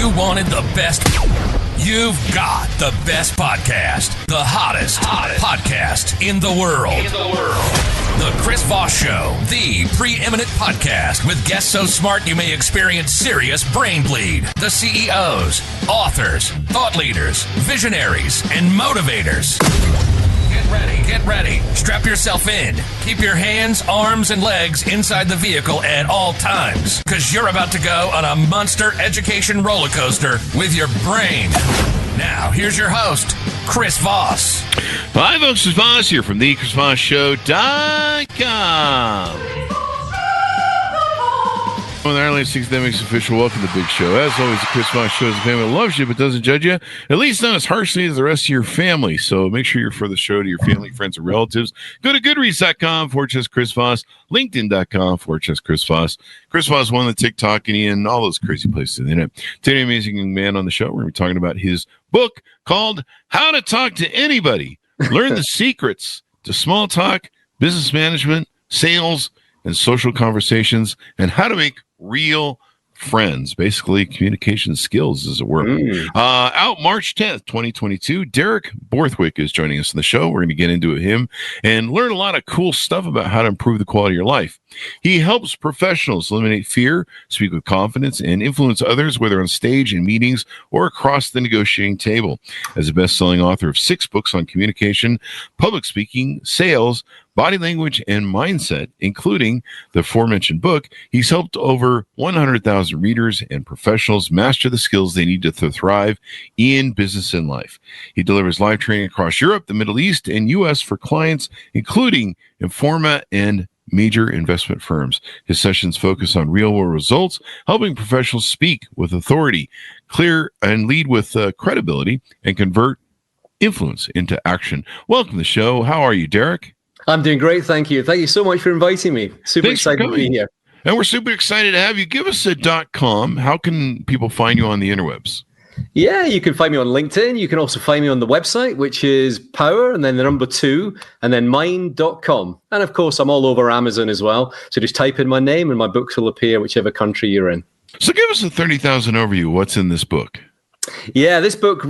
you wanted the best, you've got the best podcast, the hottest podcast in the world. The Chris Voss Show, the preeminent podcast with guests so smart you may experience serious brain bleed. The CEOs, authors, thought leaders, visionaries, and motivators. Get ready. Strap yourself in. Keep your hands, arms, and legs inside the vehicle at all times, because you're about to go on a monster education roller coaster with your brain. Now, here's your host, Chris Voss. Hi, folks. This is Voss here from the ChrisVossShow.com. On the Ireland 6 Demics official, welcome to the big show. As always, the Chris Voss Show is a family that loves you but doesn't judge you, at least not as harshly as the rest of your family. So make sure you refer the show to your family, friends, and relatives. Go to goodreads.com/Chris Voss, LinkedIn.com/Chris Voss. Chris Voss won the TikTok and all those crazy places in the internet. Today, an amazing young man on the show. We're going to be talking about his book called How to Talk to Anybody. Learn the secrets to small talk, business management, sales, and social conversations, and how to make real friends. Basically, communication skills, as it were. Out March 10th, 2022. Derek Borthwick is joining us on the show. We're going to get into him and learn a lot of cool stuff about how to improve the quality of your life. He helps professionals eliminate fear, speak with confidence, and influence others, whether on stage, in meetings, or across the negotiating table. As a best-selling author of 6 books on communication, public speaking, sales, body language, and mindset, including the aforementioned book, he's helped over 100,000 readers and professionals master the skills they need to thrive in business and life. He delivers live training across Europe, the Middle East, and U.S. for clients, including Informa and major investment firms. His sessions focus on real-world results, helping professionals speak with authority, clear, and lead with credibility, and convert influence into action. Welcome to the show. How are you, Derek? I'm doing great, thank you. Thank you so much for inviting me. Super excited to be here. And we're super excited to have you. Give us a .com. How can people find you on the interwebs? Yeah, you can find me on LinkedIn. You can also find me on the website, which is power and then the number 2 and then mind.com. And of course, I'm all over Amazon as well. So just type in my name and my books will appear whichever country you're in. So give us a 30,000 overview. What's in this book? Yeah, this book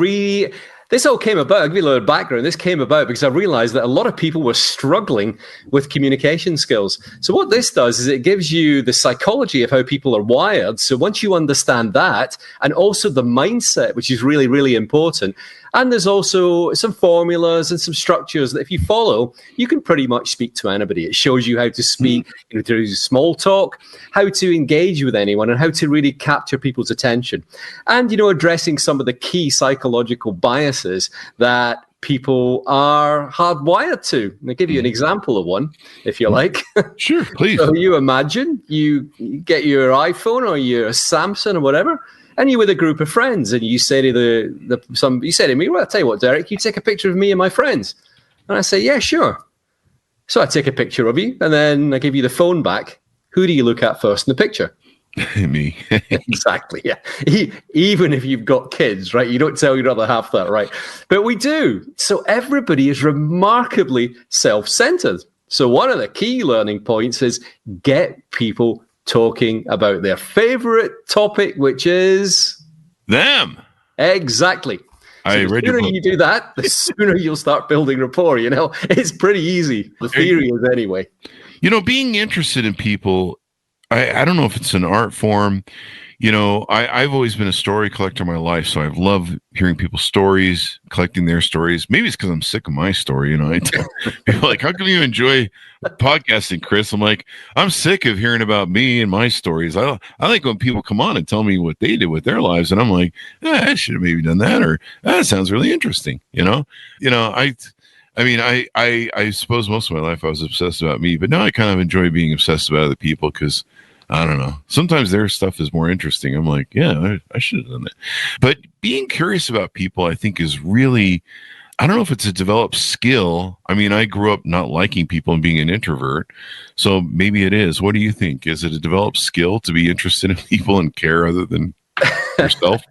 this all came about, I'll give you a little background. This came about because I realized that a lot of people were struggling with communication skills. So what this does is it gives you the psychology of how people are wired. So once you understand that, and also the mindset, which is really, really important, and there's also some formulas and some structures that if you follow, you can pretty much speak to anybody. It shows you how to speak, to do small talk, how to engage with anyone, and how to really capture people's attention. And, addressing some of the key psychological biases that people are hardwired to. And I'll give you an example of one, if you like. Sure, please. So you imagine you get your iPhone or your Samsung or whatever, and you're with a group of friends, and you say to you say to me, well, I'll tell you what, Derek, you take a picture of me and my friends. And I say, yeah, sure. So I take a picture of you, and then I give you the phone back. Who do you look at first in the picture? Me. Exactly, yeah. Even if you've got kids, right? You don't tell your other half that, right? But we do. So everybody is remarkably self-centered. So one of the key learning points is get people talking about their favorite topic, which is them. Exactly. So the sooner you do that, the sooner you'll start building rapport. It's pretty easy. The theory is anyway. Being interested in people, I don't know if it's an art form. I've always been a story collector my life, so I've loved hearing people's stories, collecting their stories. Maybe it's because I'm sick of my story. I tell people, like, how can you enjoy podcasting, Chris? I'm like, I'm sick of hearing about me and my stories. I like when people come on and tell me what they did with their lives, and I'm like, I should have maybe done that, or that sounds really interesting. I suppose most of my life I was obsessed about me, but now I kind of enjoy being obsessed about other people because, I don't know, sometimes their stuff is more interesting. I'm like, yeah, I should have done that. But being curious about people, I think, is really, I don't know if it's a developed skill. I grew up not liking people and being an introvert, so maybe it is. What do you think? Is it a developed skill to be interested in people and care other than yourself?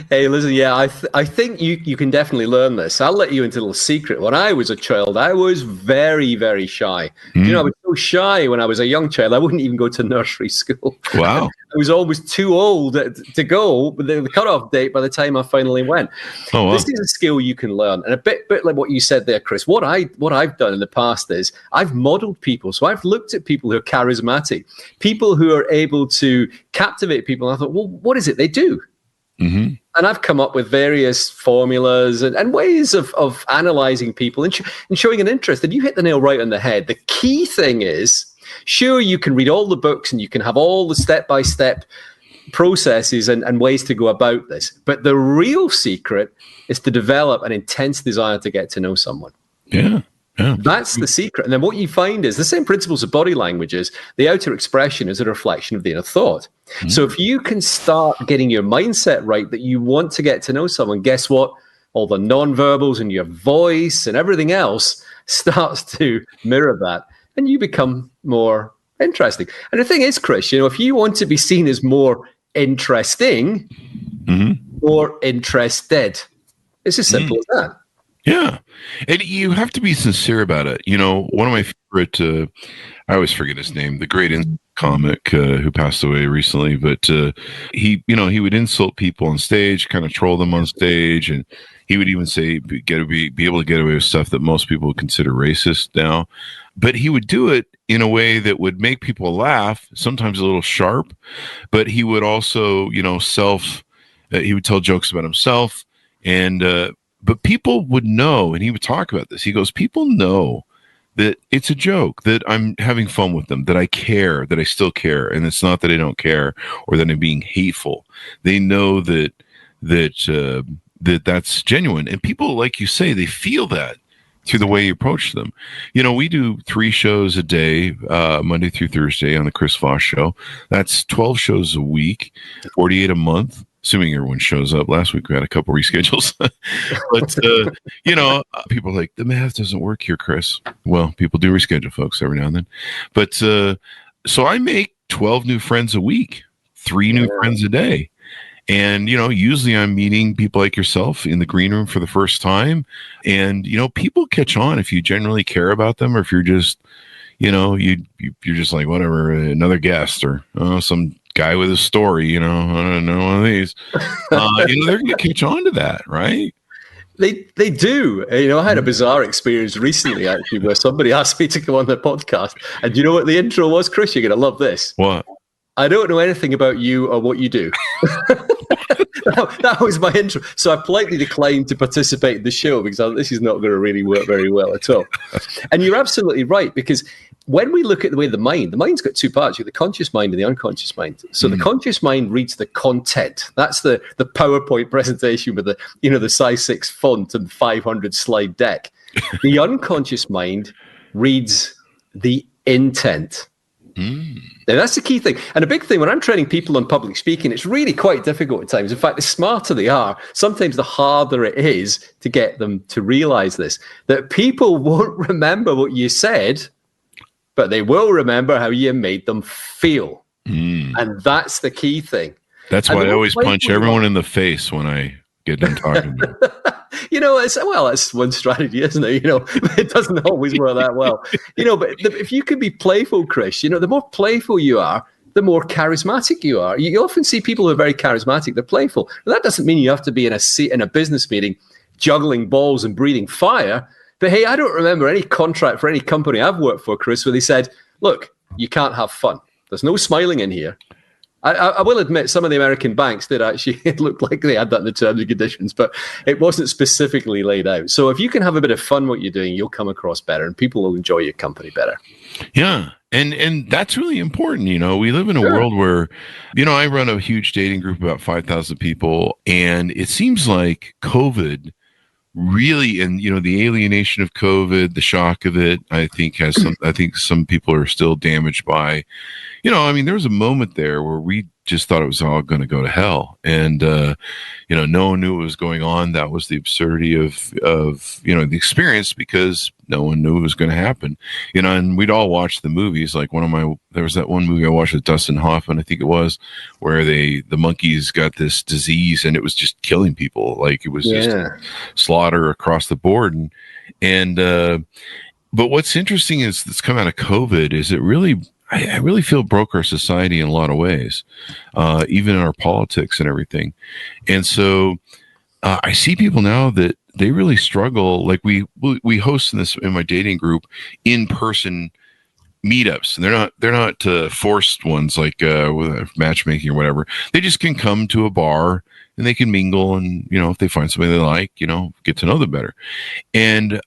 Hey, listen, yeah, I think you can definitely learn this. I'll let you into a little secret. When I was a child, I was very, very shy. You know, I was so shy when I was a young child, I wouldn't even go to nursery school. Wow. I was always too old to go, but the cutoff date by the time I finally went. Oh, wow. This is a skill you can learn. And a bit like what you said there, Chris, what I've done in the past is I've modeled people. So I've looked at people who are charismatic, people who are able to captivate people. And I thought, well, what is it they do? Mm-hmm. And I've come up with various formulas and ways of analyzing people and showing an interest. And you hit the nail right on the head. The key thing is, sure, you can read all the books and you can have all the step-by-step processes and ways to go about this. But the real secret is to develop an intense desire to get to know someone. Yeah. Yeah. That's the secret. And then what you find is the same principles of body language is the outer expression is a reflection of the inner thought. Mm-hmm. So if you can start getting your mindset right that you want to get to know someone, guess what? All the nonverbals and your voice and everything else starts to mirror that. And you become more interesting. And the thing is, Chris, you know, if you want to be seen as more interesting, or interested, it's as simple as that. Yeah. And you have to be sincere about it. You know, one of my favorite, I always forget his name, the great comic who passed away recently, but he would insult people on stage, kind of troll them on stage. And he would even say, be able to get away with stuff that most people would consider racist now. But he would do it in a way that would make people laugh, sometimes a little sharp, but he would also, you know, he would tell jokes about himself. And, but people would know, and he would talk about this. He goes, people know that it's a joke, that I'm having fun with them, that I care, that I still care. And it's not that I don't care or that I'm being hateful. They know that's genuine. And people, like you say, they feel that through the way you approach them. You know, we do 3 shows a day, Monday through Thursday on the Chris Voss Show. That's 12 shows a week, 48 a month. Assuming everyone shows up. Last week we had a couple reschedules. But, you know, people are like, the math doesn't work here, Chris. Well, people do reschedule, folks, every now and then. But so I make 12 new friends a week, 3 new friends a day. And, you know, usually I'm meeting people like yourself in the green room for the first time. And, you know, people catch on if you generally care about them, or if you're just, you know, you're just like, whatever, another guest, or some guy with a story, you know, I don't know, one of these, you know, they're going to catch on to that, right? They do. You know, I had a bizarre experience recently, actually, where somebody asked me to come on the podcast. And you know what the intro was, Chris? You're going to love this. What? I don't know anything about you or what you do. That was my intro. So I politely declined to participate in the show because this is not going to really work very well at all. And you're absolutely right, because when we look at the way the mind's got 2 parts. You have the conscious mind and the unconscious mind. So the conscious mind reads the content. That's the PowerPoint presentation with the size 6 font and 500 slide deck. The unconscious mind reads the intent. Now, that's the key thing. And a big thing when I'm training people on public speaking, it's really quite difficult at times. In fact, the smarter they are, sometimes the harder it is to get them to realize this, that people won't remember what you said, but they will remember how you made them feel. And that's the key thing. That's why I always punch everyone in the face when I get done talking to them. You know, that's one strategy, isn't it? You know, it doesn't always work that well. You know, but if you can be playful, Chris, you know, the more playful you are, the more charismatic you are. You often see people who are very charismatic, they're playful. Now, that doesn't mean you have to be in a business meeting juggling balls and breathing fire. But hey, I don't remember any contract for any company I've worked for, Chris, where they said, look, you can't have fun. There's no smiling in here. I will admit some of the American banks did actually, it looked like they had that in the terms and conditions, but it wasn't specifically laid out. So if you can have a bit of fun what you're doing, you'll come across better and people will enjoy your company better. Yeah. And that's really important. You know, we live in a world where, you know, I run a huge dating group, about 5,000 people, and it seems like COVID really, and, you know, the alienation of COVID, the shock of it, I think some people are still damaged by, I mean, there was a moment there where we just thought it was all going to go to hell. And, no one knew what was going on. That was the absurdity of the experience, because no one knew it was going to happen, and we'd all watch the movies. Like there was that one movie I watched with Dustin Hoffman, I think it was, where the monkeys got this disease and it was just killing people. Like it was just slaughter across the board. But what's interesting is that's come out of COVID is it really, I really feel broke our society in a lot of ways, even in our politics and everything. And so I see people now that they really struggle. Like we host in my dating group in-person meetups, and they're not forced ones like with matchmaking or whatever. They just can come to a bar and they can mingle, and if they find somebody they like, get to know them better. And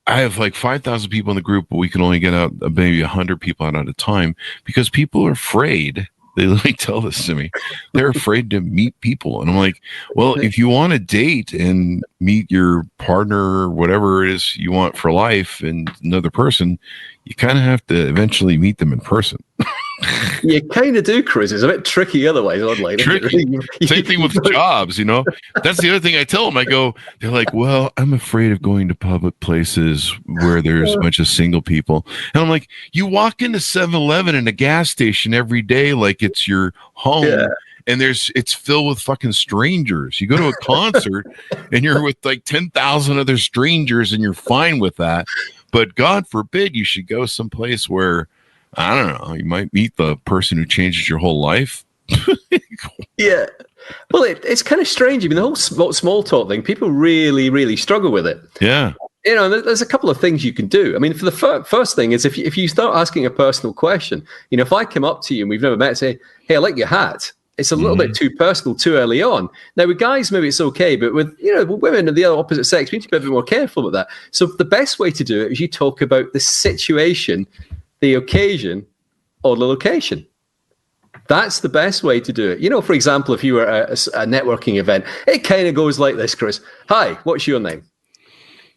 I have like 5,000 people in the group, but we can only get out maybe 100 people out at a time, because people are afraid. They literally tell this to me. They're afraid to meet people. And I'm like, well, if you want to date and meet your partner or whatever it is you want for life and another person, you kind of have to eventually meet them in person. You kind of do, Chris. It's a bit tricky otherwise, online. Tricky. Same thing with jobs, That's the other thing I tell them. They're like, well, I'm afraid of going to public places where there's a bunch of single people. And I'm like, you walk into 7-Eleven and a gas station every day like it's your home. Yeah. And it's filled with fucking strangers. You go to a concert and you're with like 10,000 other strangers and you're fine with that. But God forbid you should go someplace where, I don't know, you might meet the person who changes your whole life. Yeah. Well, it's kind of strange. I mean, the whole small talk thing, people really, really struggle with it. Yeah. There's a couple of things you can do. I mean, for the first thing is if you start asking a personal question, if I come up to you and we've never met and say, hey, I like your hat. It's a little bit too personal too early on. Now, with guys, maybe it's okay, but with women of the other opposite sex, we need to be a bit more careful with that. So the best way to do it is you talk about the situation, the occasion, or the location. That's the best way to do it. For example, if you were at a networking event, it kind of goes like this, Chris. Hi, what's your name?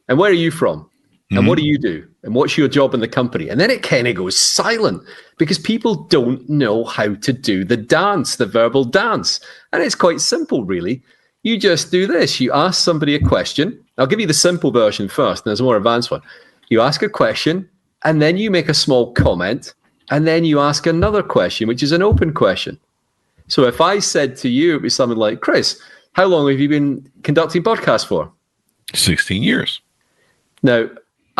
And where are you from? And what do you do? And what's your job in the company? And then it kind of goes silent because people don't know how to do the dance, the verbal dance. And it's quite simple, really. You just do this. You ask somebody a question. I'll give you the simple version first, and there's a more advanced one. You ask a question, and then you make a small comment, and then you ask another question, which is an open question. So if I said to you, it'd be something like, Chris, how long have you been conducting podcasts for? 16 years. Now,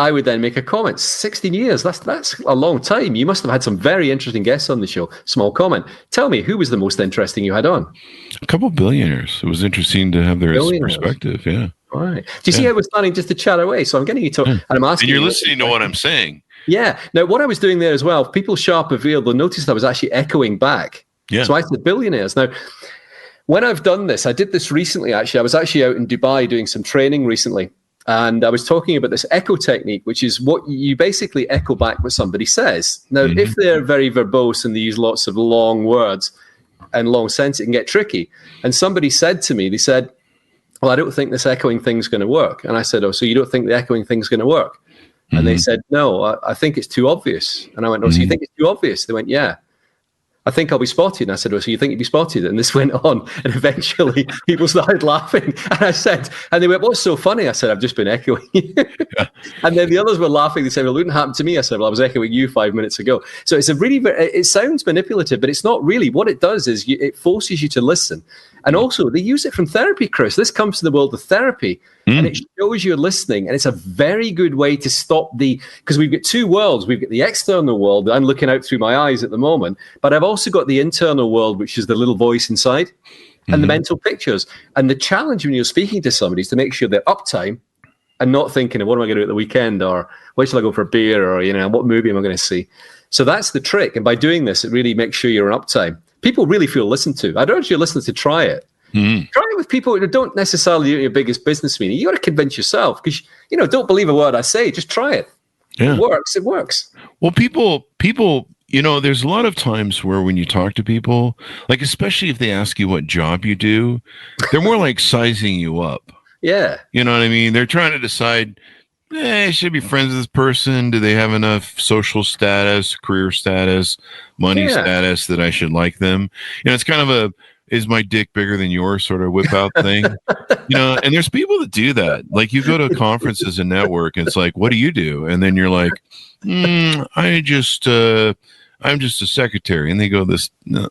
I would then make a comment. 16 years, that's a long time. You must have had some very interesting guests on the show. Small comment. Tell me, who was the most interesting you had on? A couple of billionaires. It was interesting to have their perspective, yeah. All right. Do you see how we're starting just to chat away? So I'm getting you to, and I'm asking. And you're listening to what I'm saying. Yeah. Now, what I was doing there as well, people sharp of ear, they'll notice I was actually echoing back. Yeah. So I said billionaires. Now, when I've done this, I did this recently, actually. I was actually out in Dubai doing some training recently. And I was talking about this echo technique, which is what you basically echo back what somebody says. Now, if they're very verbose and they use lots of long words and long sentences, it can get tricky. And somebody said to me, they said, well, I don't think this echoing thing's going to work. And I said, oh, so you don't think the echoing thing's going to work? And they said, no, I think it's too obvious. And I went, oh, so you think it's too obvious? They went, yeah. I think I'll be spotted. And I said, oh, so you think you'd be spotted? And this went on. And eventually people started laughing. And I said, and they went, what's so funny? I said, I've just been echoing you. And then the others were laughing. They said, well, it wouldn't happen to me. I said, well, I was echoing you 5 minutes ago. So it's it sounds manipulative, but it's not really. What it does is it forces you to listen. And also they use it from therapy, Chris. This comes to the world of therapy. And it shows you're listening. And it's a very good way to stop because we've got two worlds. We've got the external world that I'm looking out through my eyes at the moment. But I've also got the internal world, which is the little voice inside and the mental pictures. And the challenge when you're speaking to somebody is to make sure they're uptime and not thinking of what am I going to do at the weekend, or where shall I go for a beer, or, what movie am I going to see? So that's the trick. And by doing this, it really makes sure you're on uptime. People really feel listened to. I'd urge your listeners to try it. Try it with people who don't necessarily do your biggest business meeting. You got to convince yourself because, don't believe a word I say. Just try it. Yeah. It works. Well, people, there's a lot of times where when you talk to people, like especially if they ask you what job you do, they're more like sizing you up. Yeah. You know what I mean? They're trying to decide, I should be friends with this person. Do they have enough social status, career status, money Yeah. status that I should like them? It's kind of a, is my dick bigger than yours sort of whip out thing. And there's people that do that. Like you go to conferences and network and it's like, what do you do? And then you're like, I'm just a secretary. And they go they're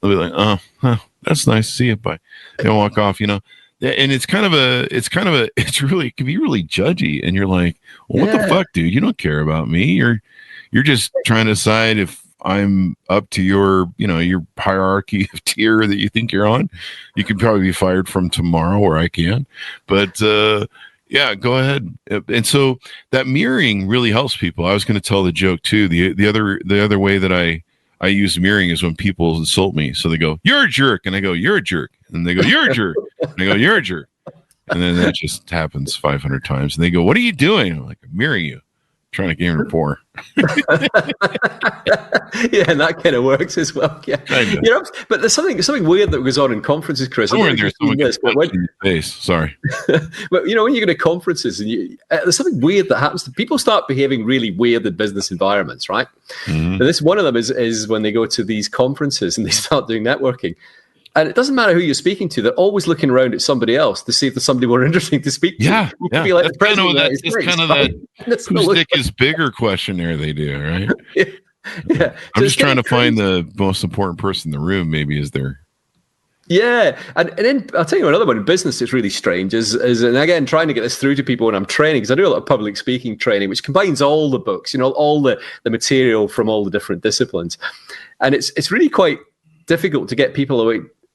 like, oh, huh, that's nice to see you. Bye. They walk off, and it's really, it can be really judgy. And you're like, well, what the fuck, dude? You don't care about me. You're just trying to decide if I'm up to your hierarchy of tier that you think you're on. You could probably be fired from tomorrow, or I can. But yeah, go ahead. And so that mirroring really helps people. I was going to tell the joke too. The other way that I use mirroring is when people insult me. So they go, "You're a jerk," and I go, "You're a jerk," and they go, "You're a jerk," and I go, "You're a jerk," and then that just happens 500 times. And they go, "What are you doing?" I'm like, "I'm mirroring you, trying to gain rapport." Yeah, and that kind of works as well. Yeah, but there's something weird that goes on in conferences, Chris. Somewhere in there, someone gets punched in your face. Sorry, but when you go to conferences and there's something weird that happens. People start behaving really weird in business environments, right? Mm-hmm. And this one of them is when they go to these conferences and they start doing networking. And it doesn't matter who you're speaking to; they're always looking around at somebody else to see if there's somebody more interesting to speak to. Yeah, you could be like, that's kind of that whose dick is bigger questionnaire they do, right? Yeah. I'm just trying to find the most important person in the room. Maybe is there. Yeah, and then I'll tell you another one in business that's really strange is and again trying to get this through to people when I'm training, because I do a lot of public speaking training, which combines all the books, all the material from all the different disciplines, and it's really quite difficult to get people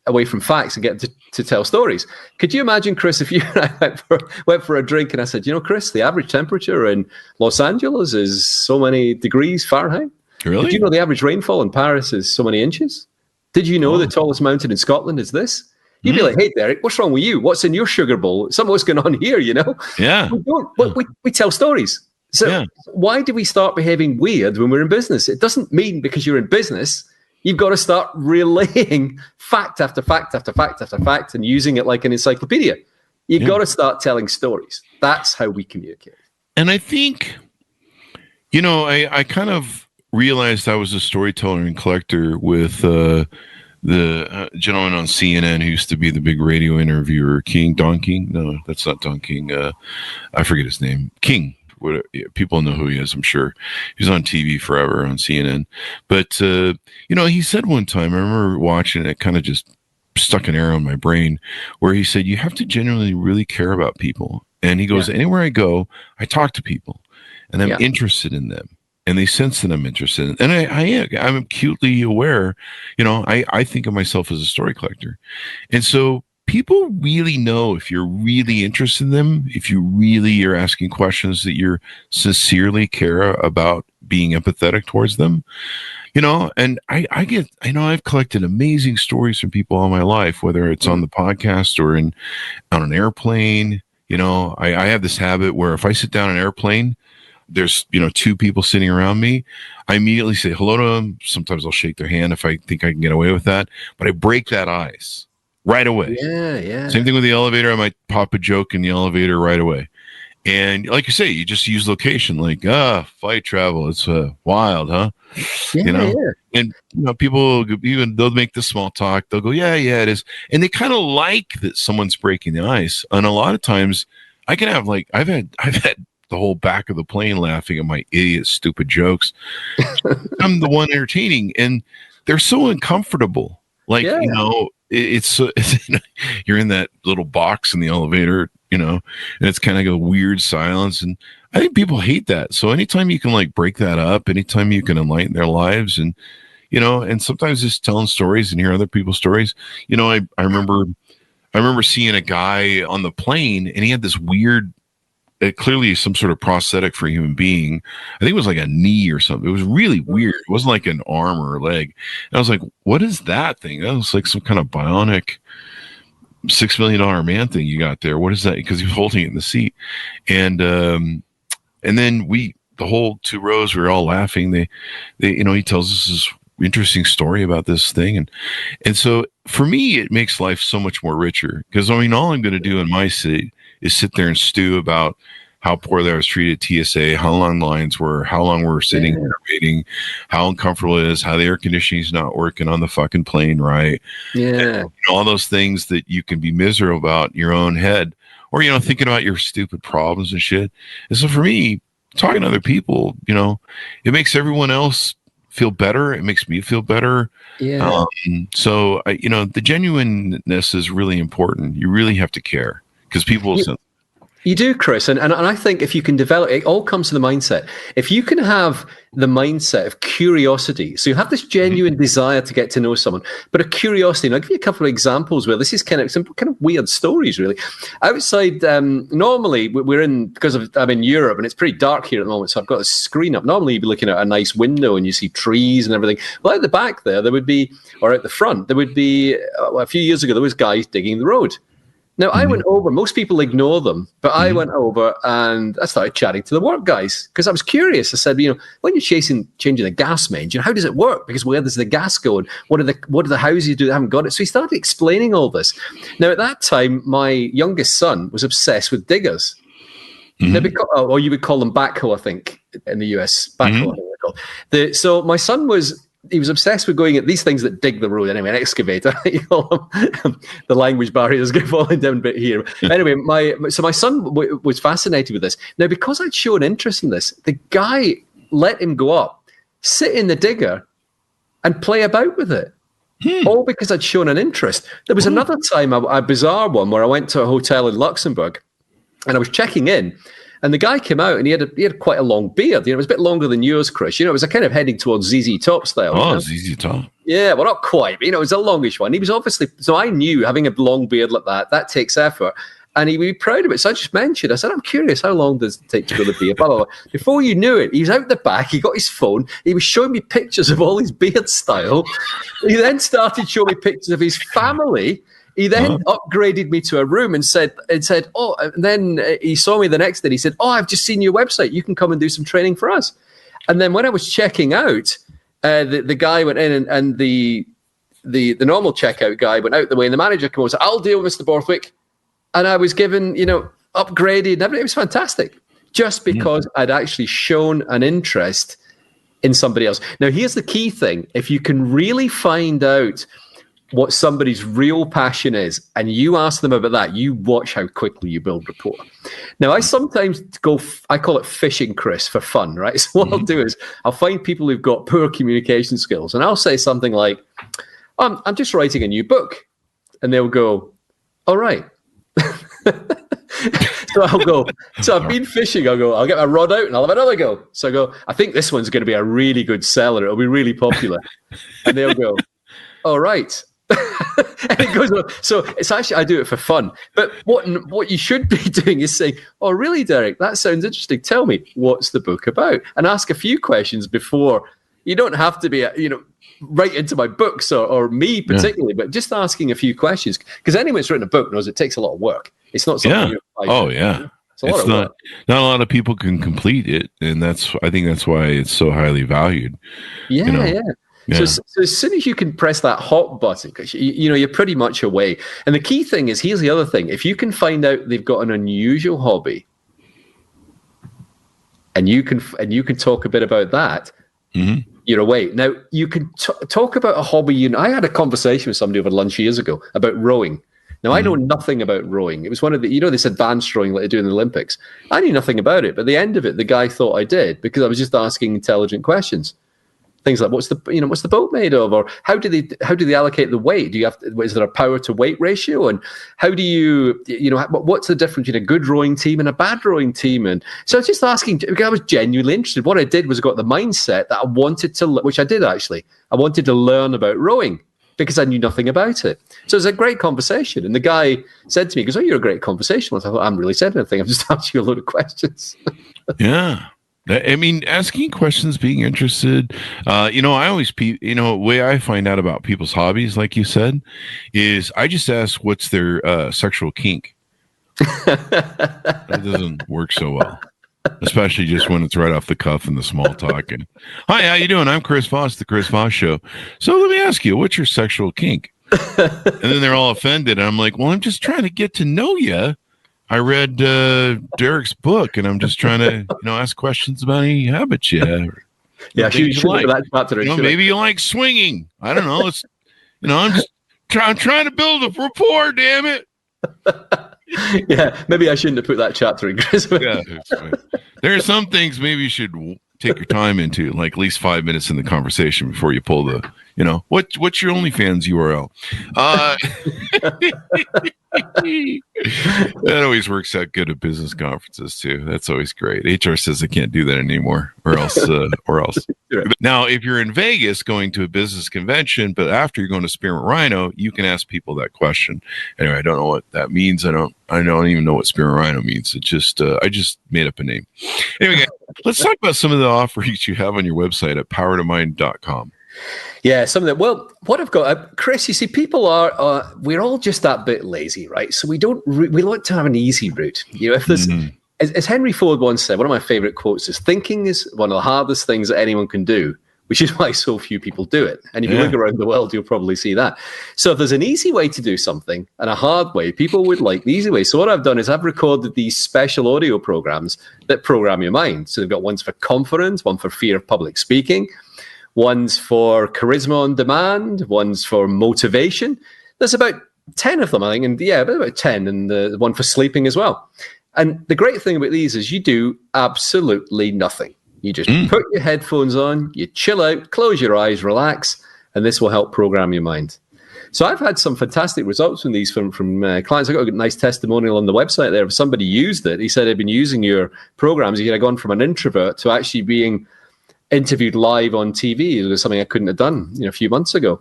away from facts and get them to tell stories. Could you imagine, Chris, if you and I went for a drink and I said, Chris, the average temperature in Los Angeles is so many degrees Fahrenheit? Really? Did you know the average rainfall in Paris is so many inches? Did you know the tallest mountain in Scotland is this? You'd be like, hey, Derek, what's wrong with you? What's in your sugar bowl? What's going on here, Yeah. We tell stories. So why do we start behaving weird when we're in business? It doesn't mean because you're in business, you've got to start relaying fact after fact after fact after fact and using it like an encyclopedia. You've got to start telling stories. That's how we communicate. And I think, I kind of realized I was a storyteller and collector with the gentleman on CNN who used to be the big radio interviewer, Don King. No, that's not Don King. I forget his name. King. People know who he is, I'm sure. He was on TV forever on CNN. But, he said one time, I remember watching it, kind of just stuck an arrow in my brain, where he said, you have to genuinely really care about people. And he goes, anywhere I go, I talk to people and I'm interested in them. And they sense that I'm interested in, and I'm acutely aware, I think of myself as a story collector. And so people really know if you're really interested in them, if you really are asking questions that you sincerely care about being empathetic towards them, and I've collected amazing stories from people all my life, whether it's on the podcast or on an airplane. I have this habit where if I sit down in an airplane, there's, two people sitting around me, I immediately say hello to them. Sometimes I'll shake their hand if I think I can get away with that, but I break that ice right away. Yeah. Same thing with the elevator. I might pop a joke in the elevator right away. And like you say, you just use location, like, flight travel. It's wild, huh? Yeah. And, people, even they'll make the small talk. They'll go, yeah, it is. And they kind of like that someone's breaking the ice. And a lot of times I can have I've had the whole back of the plane laughing at my idiot, stupid jokes. I'm the one entertaining, and they're so uncomfortable. It's you're in that little box in the elevator, and it's kind of like a weird silence. And I think people hate that. So anytime you can break that up, anytime you can enlighten their lives, and and sometimes just telling stories and hear other people's stories. I remember seeing a guy on the plane, and he had this weird, clearly some sort of prosthetic for a human being. I think it was like a knee or something. It was really weird. It wasn't like an arm or a leg. And I was like, what is that thing? That was like some kind of bionic $6 million man thing you got there. What is that? Because he was holding it in the seat. And then the whole 2 rows, we were all laughing. They he tells us this interesting story about this thing. And so for me, it makes life so much more richer, because all I'm going to do in my city is sit there and stew about how poorly I was treated at TSA, how long lines were, how long we're sitting there waiting, how uncomfortable it is, how the air conditioning is not working on the fucking plane, right? Yeah. And all those things that you can be miserable about in your own head, or, thinking about your stupid problems and shit. And so for me, talking to other people, it makes everyone else feel better. It makes me feel better. Yeah. So, the genuineness is really important. You really have to care because people... You do, Chris. And I think if you can develop, it all comes to the mindset. If you can have the mindset of curiosity, so you have this genuine desire to get to know someone, but a curiosity, and I'll give you a couple of examples where this is some kind of weird stories, really. Outside, normally I'm in Europe and it's pretty dark here at the moment, so I've got a screen up. Normally you'd be looking at a nice window and you see trees and everything. Well, out the back there would be, or out the front, there would be, a few years ago, there was guys digging the road. Now, I went over, most people ignore them, but I went over and I started chatting to the work guys because I was curious. I said, when you're changing the gas main, how does it work? Because where does the gas go? And what do the houses do that haven't got it? So he started explaining all this. Now, at that time, my youngest son was obsessed with diggers. Now, or you would call them backhoe, I think, in the US. Backhoe, I think they're called. So my son was obsessed with going at these things that dig the road. Anyway, an excavator. You call them. The language barriers get falling down a bit here. Anyway, my son was fascinated with this. Now, because I'd shown interest in this, the guy let him go up, sit in the digger, and play about with it. All because I'd shown an interest. There was another time, a bizarre one, where I went to a hotel in Luxembourg, and I was checking in. And the guy came out and he had quite a long beard. It was a bit longer than yours, Chris. It was a kind of heading towards ZZ Top style. Oh, ZZ Top. Yeah, well, not quite. But, it was a longish one. He was obviously, so I knew having a long beard like that takes effort. And he would be proud of it. So I just mentioned, I said, I'm curious, how long does it take to grow the beard? Blah, blah, blah. Before you knew it, he was out the back. He got his phone. He was showing me pictures of all his beard style. He then started showing me pictures of his family. He then upgraded me to a room and said, oh, and then he saw me the next day. He said, oh, I've just seen your website. You can come and do some training for us. And then when I was checking out, the guy went in and the normal checkout guy went out the way, and the manager came over and said, I'll deal with Mr. Borthwick. And I was given, upgraded and everything. It was fantastic just because I'd actually shown an interest in somebody else. Now, here's the key thing. If you can really find out what somebody's real passion is, and you ask them about that, you watch how quickly you build rapport. Now, I sometimes I call it fishing, Chris, for fun, right? So what I'll do is I'll find people who've got poor communication skills, and I'll say something like, I'm just writing a new book. And they'll go, all right. So I'll go, so I've been fishing. I'll get my rod out and I'll have another go. So I go, I think this one's going to be a really good seller. It'll be really popular. And they'll go, all right. And it goes on. So it's actually, I do it for fun. But what you should be doing is saying, oh, really, Derek, that sounds interesting. Tell me, what's the book about? And ask a few questions before. You don't have to be, right into my books or me particularly, but just asking a few questions. Because anyone who's written a book knows it takes a lot of work. It's not something It's a lot of work. Not a lot of people can complete it. And I think that's why it's so highly valued. Yeah. So as soon as you can press that hot button, because you're pretty much away. And the key thing is, here's the other thing: if you can find out they've got an unusual hobby, and you can talk a bit about that, you're away. Now you can talk about a hobby. I had a conversation with somebody over lunch years ago about rowing. Now I know nothing about rowing. It was one of the this advanced rowing like they do in the Olympics. I knew nothing about it, but at the end of it, the guy thought I did because I was just asking intelligent questions. Things like what's the boat made of, or how do they allocate the weight? Is there a power to weight ratio, and how do what's the difference between a good rowing team and a bad rowing team? And so I was just asking because I was genuinely interested. What I did was I got the mindset that I wanted to, which I did actually. I wanted to learn about rowing because I knew nothing about it. So it was a great conversation, and the guy said to me, he goes, "Oh, you're a great conversationalist." I thought, I haven't really said anything. I've just asked you a load of questions. Yeah. I mean, asking questions, being interested. I always, way I find out about people's hobbies, like you said, is I just ask what's their sexual kink. That doesn't work so well, especially just when it's right off the cuff and the small talk. And, hi, how you doing? I'm Chris Voss, the Chris Voss Show. So let me ask you, what's your sexual kink? And then they're all offended. And I'm like, well, I'm just trying to get to know you. I read Derek's book, and I'm just trying to, ask questions about any habits you have. Yeah, should like. That chapter. Maybe you like swinging. I don't know. It's, I'm just trying to build a rapport. Damn it. Yeah, maybe I shouldn't have put that chapter in, Chris. Yeah, there are some things maybe you should take your time into, like at least 5 minutes in the conversation before you pull the, what's your OnlyFans URL? That always works out good at business conferences too. That's always great. HR says they can't do that anymore, or else. Sure. Now, if you're in Vegas going to a business convention, but after you're going to Spearmint Rhino, you can ask people that question. Anyway, I don't know what that means. I don't even know what Spearmint Rhino means. It just I just made up a name. Anyway, let's talk about some of the offerings you have on your website at powertomind.com. Yeah, some of them. Well, what I've got, Chris, you see, people are, we're all just that bit lazy, right? So we like to have an easy route. If there's, as Henry Ford once said, one of my favorite quotes is, thinking is one of the hardest things that anyone can do, which is why so few people do it. And if you look around the world, you'll probably see that. So if there's an easy way to do something and a hard way, people would like the easy way. So what I've done is I've recorded these special audio programs that program your mind. So they've got ones for confidence, one for fear of public speaking, one's for charisma on demand, one's for motivation. There's about 10 of them, I think, and about 10, and the one for sleeping as well. And the great thing about these is you do absolutely nothing. You just put your headphones on, you chill out, close your eyes, relax, and this will help program your mind. So I've had some fantastic results from these from clients. I got a nice testimonial on the website there. If somebody used it, he said, I've been using your programs. He had gone from an introvert to actually being interviewed live on TV. It was something I couldn't have done, a few months ago.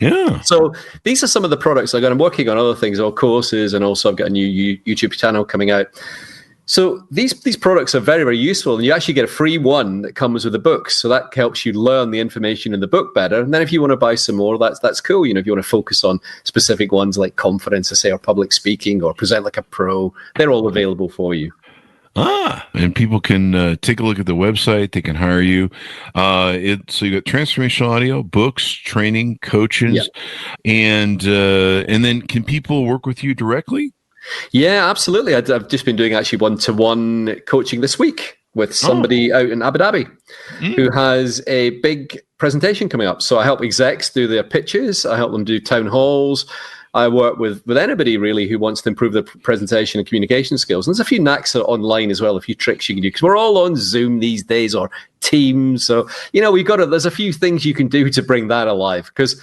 Yeah. So these are some of the products I got. I'm working on other things, or courses, and also I've got a new YouTube channel coming out. So these products are very, very useful, and you actually get a free one that comes with the book. So that helps you learn the information in the book better. And then if you want to buy some more, that's cool. If you want to focus on specific ones like confidence, or public speaking, or present like a pro, they're all available for you. And people can take a look at the website. They can hire you. So you got transformational audio, books, training, coaches, and then can people work with you directly? Yeah, absolutely. I've just been doing actually one-to-one coaching this week with somebody out in Abu Dhabi who has a big presentation coming up. So I help execs do their pitches. I help them do town halls. I work with anybody really who wants to improve their presentation and communication skills. And there's a few knacks online as well, a few tricks you can do, because we're all on Zoom these days or Teams. So, there's a few things you can do to bring that alive. Because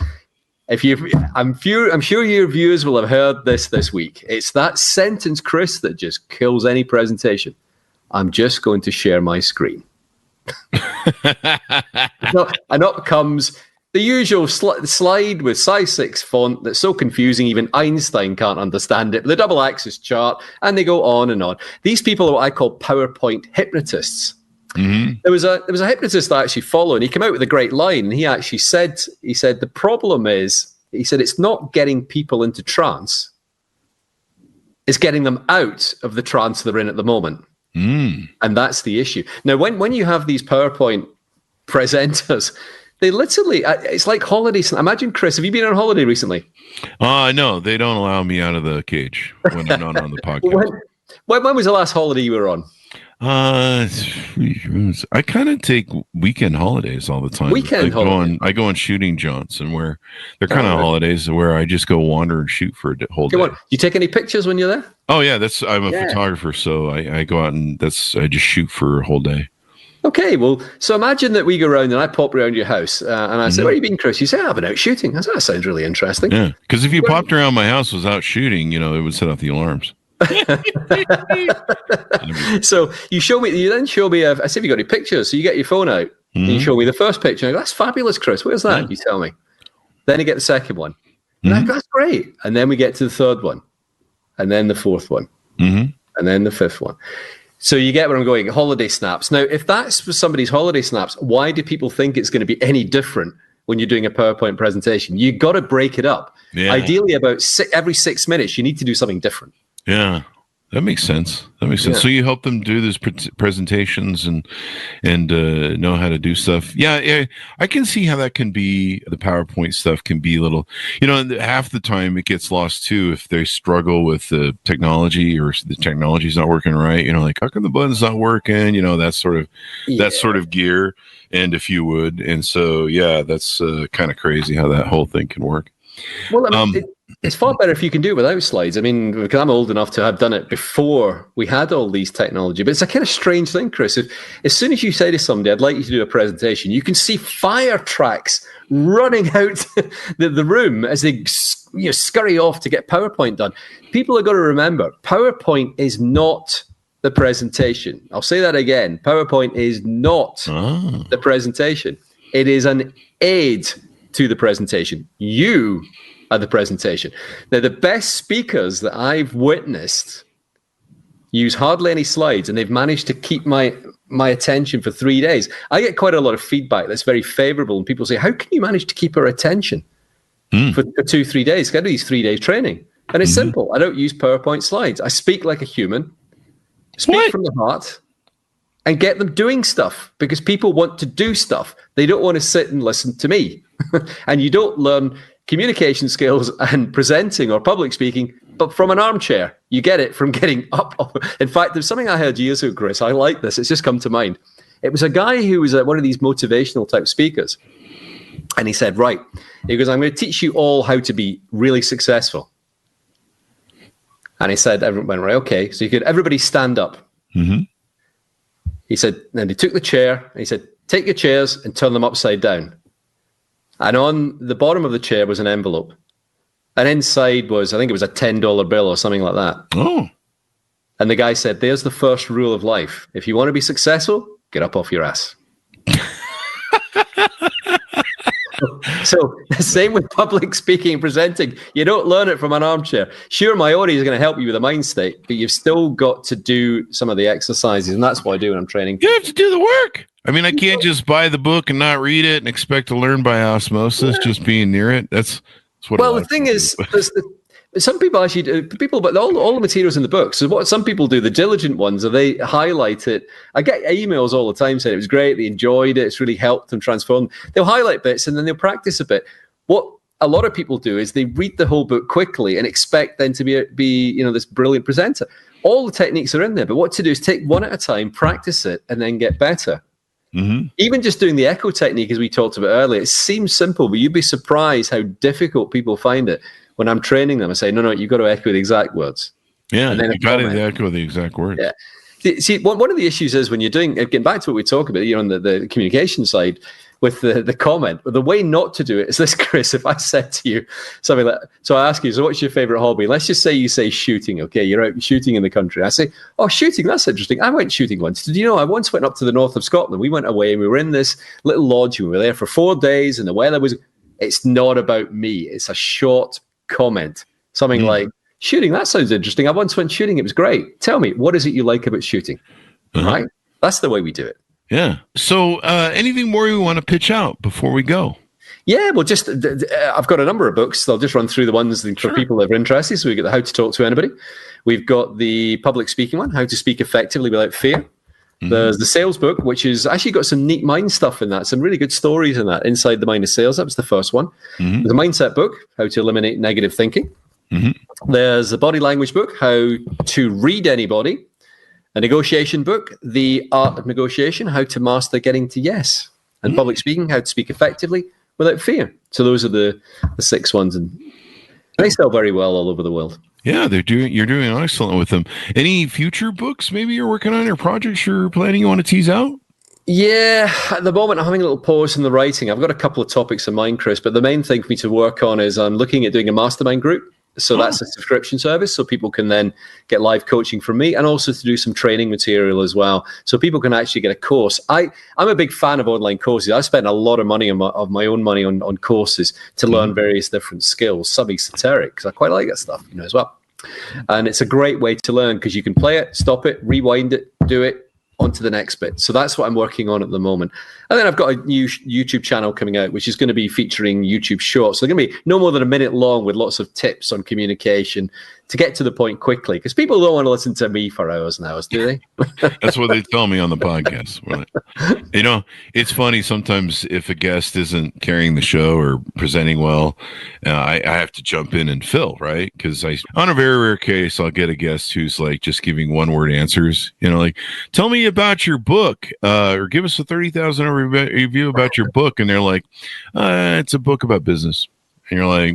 I'm sure your viewers will have heard this week. It's that sentence, Chris, that just kills any presentation. I'm just going to share my screen. And up comes the usual slide with size 6 font that's so confusing even Einstein can't understand it. The double axis chart, and they go on and on. These people are what I call PowerPoint hypnotists. There was a hypnotist I actually follow, and he came out with a great line. And he actually said, the problem is, it's not getting people into trance. It's getting them out of the trance they're in at the moment. And that's the issue. Now, when you have these PowerPoint presenters, they literally, it's like holidays. Imagine, Chris, have you been on holiday recently? No, they don't allow me out of the cage when I'm not on the podcast. When was the last holiday you were on? I kind of take weekend holidays all the time. I go on shooting jaunts, and where they're kind of holidays where I just go wander and shoot for a whole day. Do you take any pictures when you're there? Oh yeah, I'm a photographer, so I go out and I just shoot for a whole day. Okay, well, so imagine that we go around and I pop around your house and I say, where have you been, Chris? You say, I've been out shooting. I say, that sounds really interesting. Yeah, because if you popped around my house without shooting, it would set off the alarms. So you then show me, I say, have you got any pictures? So you get your phone out and you show me the first picture. I go, that's fabulous, Chris. Where's that? You tell me. Then you get the second one. And I go, that's great. And then we get to the third one. And then the fourth one. And then the fifth one. So you get where I'm going, holiday snaps. Now, if that's for somebody's holiday snaps, why do people think it's going to be any different when you're doing a PowerPoint presentation? You got to break it up. Yeah. Ideally, about every 6 minutes, you need to do something different. Yeah. That makes sense. Yeah. So you help them do these presentations and know how to do stuff. Yeah, I can see how that can be. The PowerPoint stuff can be a little, and half the time it gets lost too if they struggle with the technology or the technology's not working right. Like how come the button's not working? That sort of gear, and if you would, and so yeah, that's kind of crazy how that whole thing can work. Well, it's far better if you can do it without slides. I mean, because I'm old enough to have done it before we had all these technology. But it's a kind of strange thing, Chris. As soon as you say to somebody, I'd like you to do a presentation, you can see fire tracks running out the room as they scurry off to get PowerPoint done. People are going to remember, PowerPoint is not the presentation. I'll say that again. PowerPoint is not the presentation. It is an aid to the presentation. You are the presentation. Now, the best speakers that I've witnessed use hardly any slides, and they've managed to keep my attention for 3 days. I get quite a lot of feedback that's very favorable, and people say, how can you manage to keep our attention for 2-3 days? I do these 3 days training. And it's simple. I don't use PowerPoint slides. I speak like a human, speak from the heart, and get them doing stuff, because people want to do stuff. They don't want to sit and listen to me. And you don't learn communication skills and presenting or public speaking, but from an armchair. You get it from getting up. In fact, there's something I heard years ago, Chris. I like this. It's just come to mind. It was a guy who was one of these motivational type speakers. And he said, right, he goes, I'm going to teach you all how to be really successful. And he said, everyone went, right, okay. So everybody stand up. Mm-hmm. He said, then he took the chair, and he said, take your chairs and turn them upside down. And on the bottom of the chair was an envelope. And inside was, I think it was a $10 bill or something like that. Oh. And the guy said, there's the first rule of life. If you want to be successful, get up off your ass. So the same with public speaking and presenting. You don't learn it from an armchair. Sure, my audio is going to help you with a mind state, but you've still got to do some of the exercises. And that's what I do when I'm training. You have to do the work. I mean, I can't just buy the book and not read it and expect to learn by osmosis, just being near it. That's what. Well, the thing is, some people actually do, but all the materials in the book. So what some people do, the diligent ones, are they highlight it. I get emails all the time saying it was great, they enjoyed it, it's really helped them transform. They'll highlight bits and then they'll practice a bit. What a lot of people do is they read the whole book quickly and expect then to be this brilliant presenter. All the techniques are in there, but what to do is take one at a time, practice it, and then get better. Mm-hmm. Even just doing the echo technique, as we talked about earlier, it seems simple, but you'd be surprised how difficult people find it. When I'm training them, I say, no, you've got to echo the exact words. Yeah, and then you got to echo the exact words. Yeah. See, one of the issues is when you're doing, getting back to what we talk about, on the communication side, with the comment, the way not to do it is this, Chris. If I said to you something like, so I ask you, so what's your favorite hobby? Let's just say you say shooting, okay? You're out shooting in the country. I say, oh, shooting, that's interesting. I went shooting once. Did you know I once went up to the north of Scotland? We went away and we were in this little lodge and we were there for 4 days and the weather was, it's not about me. It's a short comment. Something like, shooting, that sounds interesting. I once went shooting. It was great. Tell me, what is it you like about shooting? Right? That's the way we do it. Yeah. So anything more you want to pitch out before we go? Yeah, well, just I've got a number of books. I'll just run through the ones for people that are interested. So we've got the How to Talk to Anybody. We've got the public speaking one, How to Speak Effectively Without Fear. Mm-hmm. There's the sales book, which is actually got some neat mind stuff in that, some really good stories in that, Inside the Mind of Sales. That was the first one. Mm-hmm. There's a mindset book, How to Eliminate Negative Thinking. Mm-hmm. There's a body language book, How to Read Anybody. A negotiation book, The Art of Negotiation, How to Master Getting to Yes. And public speaking, How to Speak Effectively Without Fear. So those are the 6 ones. And they sell very well all over the world. Yeah, you're doing excellent with them. Any future books maybe you're working on or projects you're planning you want to tease out? Yeah, at the moment I'm having a little pause in the writing. I've got a couple of topics in mind, Chris, but the main thing for me to work on is I'm looking at doing a mastermind group. So that's a subscription service, so people can then get live coaching from me and also to do some training material as well. So people can actually get a course. I'm a big fan of online courses. I spent a lot of money of my own money on courses to learn various different skills, some esoteric, because I quite like that stuff, as well. And it's a great way to learn because you can play it, stop it, rewind it, do it on to the next bit. So that's what I'm working on at the moment. And then I've got a new YouTube channel coming out, which is going to be featuring YouTube shorts. So they're going to be no more than a minute long with lots of tips on communication to get to the point quickly. Because people don't want to listen to me for hours and hours, do they? That's what they tell me on the podcast. You know, it's funny sometimes if a guest isn't carrying the show or presenting well, I have to jump in and fill, right? Because on a very rare case, I'll get a guest who's like just giving one-word answers. You know, like, tell me about your book, or give us a 30,000 review about your book. And they're like, it's a book about business. And you're like,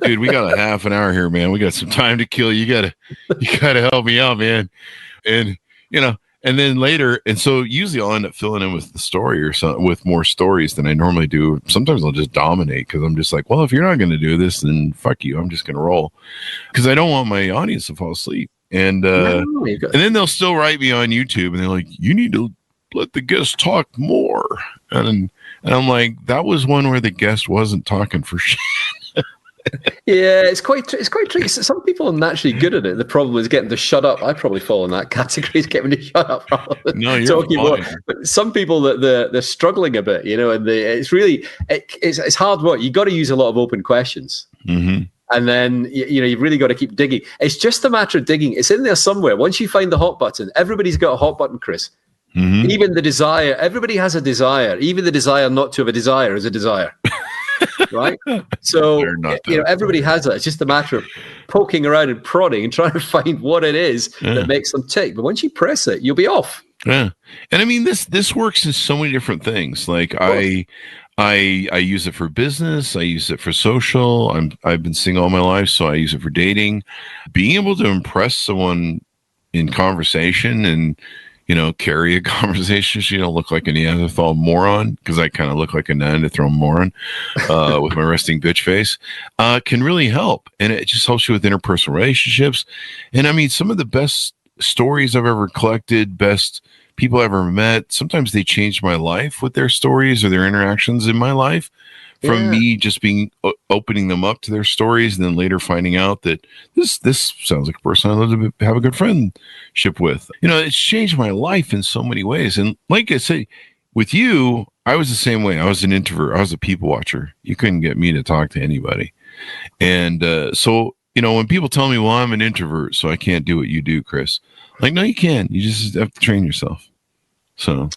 dude, we got a half an hour here, man. We got some time to kill. You gotta help me out, man. And you know, and then later, and so usually I'll end up filling in with the story or something, with more stories than I normally do. Sometimes I'll just dominate because I'm just like, well, if you're not going to do this, then fuck you. I'm just going to roll because I don't want my audience to fall asleep. And then they'll still write me on YouTube, and they're like, you need to let the guest talk more. And I'm like, that was one where the guest wasn't talking for shit. Yeah, it's quite tricky. Some people are naturally good at it. The problem is getting to shut up. I probably fall in that category, is getting to shut up. No, you're talking fine. more. But some people that they're struggling a bit, you know, and it's really it's hard work. You got to use a lot of open questions. Mm-hmm. And then, you know, you've really got to keep digging. It's just a matter of digging. It's in there somewhere. Once you find the hot button, everybody's got a hot button, Chris. Mm-hmm. Even the desire, everybody has a desire. Even the desire not to have a desire is a desire. Right? So, you know, everybody has that. It's just a matter of poking around and prodding and trying to find what it is that makes them tick. But once you press it, you'll be off. Yeah. And I mean, this works in so many different things. Like I use it for business. I use it for social. I've been single all my life, so I use it for dating. Being able to impress someone in conversation and, you know, carry a conversation so you don't look like a Neanderthal moron, because I kind of look like a Neanderthal moron with my resting bitch face, can really help. And it just helps you with interpersonal relationships. And I mean, some of the best stories I've ever collected, best people I've ever met, sometimes they changed my life with their stories or their interactions in my life. From me just being opening them up to their stories, and then later finding out that this sounds like a person I'd love to have a good friendship with. You know, it's changed my life in so many ways. And like I say, with you, I was the same way. I was an introvert. I was a people watcher. You couldn't get me to talk to anybody. And so, you know, when people tell me, well, I'm an introvert, so I can't do what you do, Chris. Like, no, you can. You just have to train yourself. So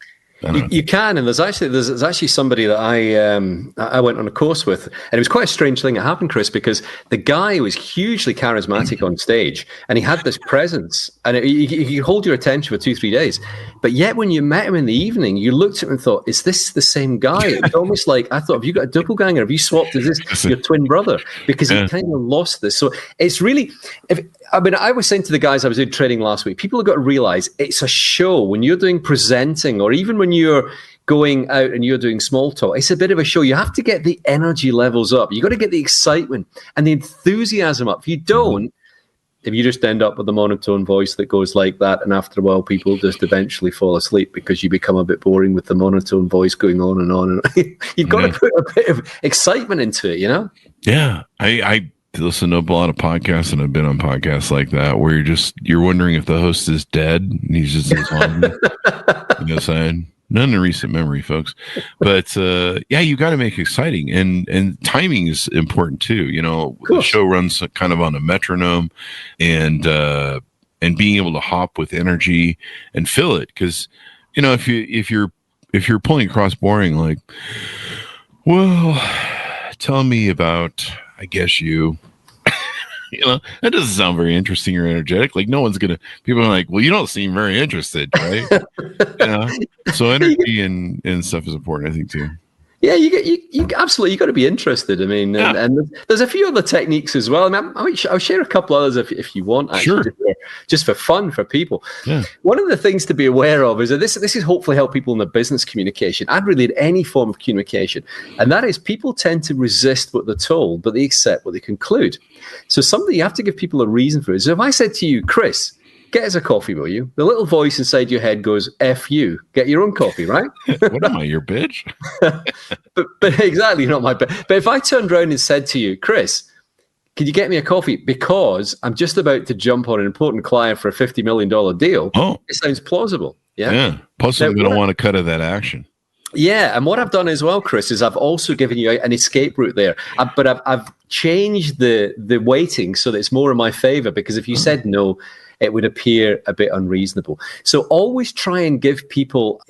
you can, and there's actually somebody that I went on a course with, and it was quite a strange thing that happened, Chris, because the guy was hugely charismatic on stage, and he had this presence, and he could hold your attention for 2-3 days. But yet, when you met him in the evening, you looked at him and thought, "Is this the same guy?" It's almost like I thought, "Have you got a doppelganger? Have you swapped? Is this your twin brother?" Because he kind of lost this. So it's really, I was saying to the guys I was doing training last week, people have got to realize it's a show. When you're doing presenting, or even when you're going out and you're doing small talk, it's a bit of a show. You have to get the energy levels up. You got to get the excitement and the enthusiasm up. If you don't, if you just end up with a monotone voice that goes like that, and after a while people just eventually fall asleep because you become a bit boring with the monotone voice going on and on. And you've got to put a bit of excitement into it, you know? Yeah. I listen to a lot of podcasts, and I've been on podcasts like that where you're wondering if the host is dead and he's just on. You know what I'm saying? None in recent memory, folks. But you got to make it exciting, and timing is important too. You know, the show runs kind of on a metronome, and being able to hop with energy and fill it, because you know, if you're pulling across boring, like, well, tell me about, I guess you. You know, that doesn't sound very interesting or energetic. Like, no one's people are like, well, you don't seem very interested, right? You know, so energy and stuff is important, I think, too. Yeah, you absolutely, you got to be interested. I mean, and there's a few other techniques as well. I mean, I'll share a couple others if you want, actually, sure. just for fun for people. Yeah. One of the things to be aware of is that this is hopefully help people in their business communication, and really in any form of communication. And that is, people tend to resist what they're told, but they accept what they conclude. So something you have to give people a reason for it. So if I said to you, Chris, get us a coffee, will you? The little voice inside your head goes, F you, get your own coffee, right? What am I, your bitch? but exactly, not my bitch. But if I turned around and said to you, Chris, could you get me a coffee? Because I'm just about to jump on an important client for a $50 million deal. It sounds plausible. Yeah. Plus, I'm going to want to cut of that action. Yeah, and what I've done as well, Chris, is I've also given you an escape route there. But I've changed the weighting so that it's more in my favor, because if you said no, it would appear a bit unreasonable. So always try and give people,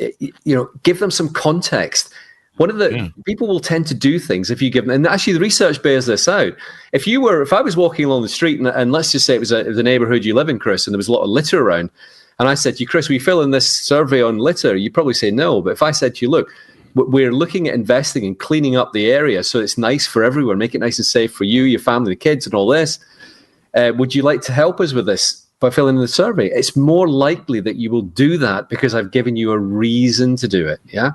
give them some context. One of the people will tend to do things if you give them, and actually the research bears this out. If I was walking along the street and let's just say it was a neighborhood you live in, Chris, and there was a lot of litter around, and I said to you, Chris, will you fill in this survey on litter? You'd probably say no. But if I said to you, look, we're looking at investing in cleaning up the area so it's nice for everyone, make it nice and safe for you, your family, the kids, and all this. Would you like to help us with this by filling in the survey? It's more likely that you will do that because I've given you a reason to do it. Yeah.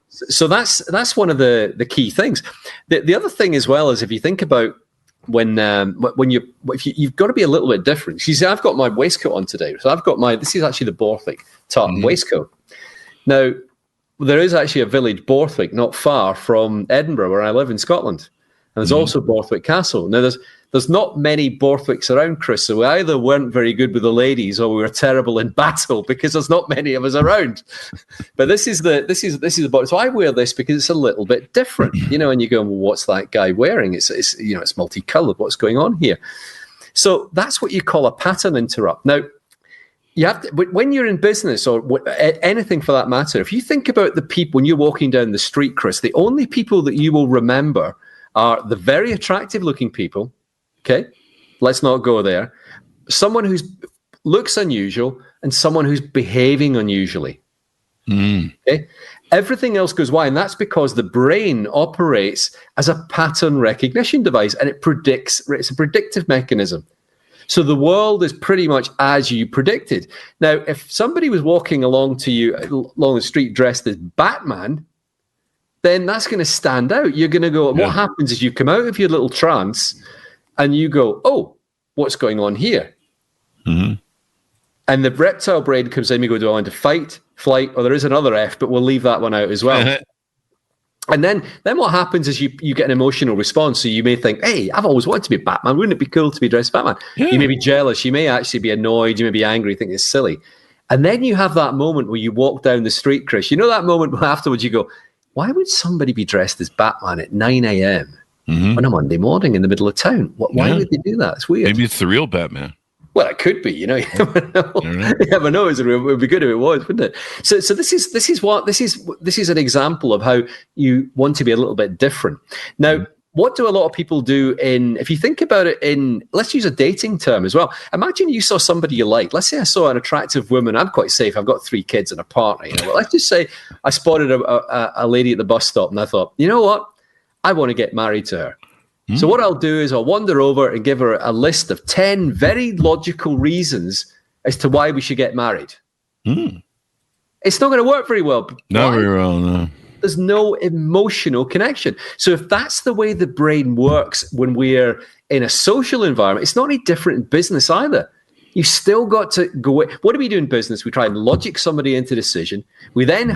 So that's one of the key things. The other thing as well is if you think about you've got to be a little bit different. You see, I've got my waistcoat on today. So this is actually the Borthwick tartan waistcoat. Now, there is actually a village, Borthwick, not far from Edinburgh, where I live in Scotland. And there's also Borthwick Castle. Now, there's not many Borthwicks around, Chris. So we either weren't very good with the ladies or we were terrible in battle because there's not many of us around. But this is the Borthwick. So I wear this because it's a little bit different, and you go, well, what's that guy wearing? It's multicolored. What's going on here? So that's what you call a pattern interrupt. Now, you have to, when you're in business or anything for that matter, if you think about the people when you're walking down the street, Chris, the only people that you will remember are the very attractive looking people. Okay, let's not go there. Someone who looks unusual and someone who's behaving unusually. Okay, everything else goes why, and that's because the brain operates as a pattern recognition device, and it's a predictive mechanism. So the world is pretty much as you predicted. Now, if somebody was walking along to you along the street dressed as Batman, then that's going to stand out. You're going to go, what happens is you come out of your little trance and you go, oh, what's going on here? And the reptile brain comes in, you go, do I want to fight, flight, or there is another F, but we'll leave that one out as well. And then what happens is you get an emotional response. So you may think, hey, I've always wanted to be Batman. Wouldn't it be cool to be dressed as Batman? Yeah. You may be jealous. You may actually be annoyed. You may be angry, think it's silly. And then you have that moment where you walk down the street, Chris. You know that moment where afterwards you go, why would somebody be dressed as Batman at 9 a.m. on a Monday morning in the middle of town? Why would they do that? It's weird. Maybe it's the real Batman. Well, it could be, you never know. You never know. It would be good if it was, wouldn't it? So this is an example of how you want to be a little bit different. Now, what do a lot of people do if you think about it let's use a dating term as well. Imagine you saw somebody you like. Let's say I saw an attractive woman. I'm quite safe. I've got 3 kids and a partner. Well, let's just say I spotted a lady at the bus stop and I thought, you know what? I want to get married to her. So what I'll do is I'll wander over and give her a list of 10 very logical reasons as to why we should get married. It's not going to work very well. Not very well, no. There's no emotional connection. So if that's the way the brain works when we're in a social environment, it's not any different in business either. You've still got to go. What do we do in business? We try and logic somebody into decision. We then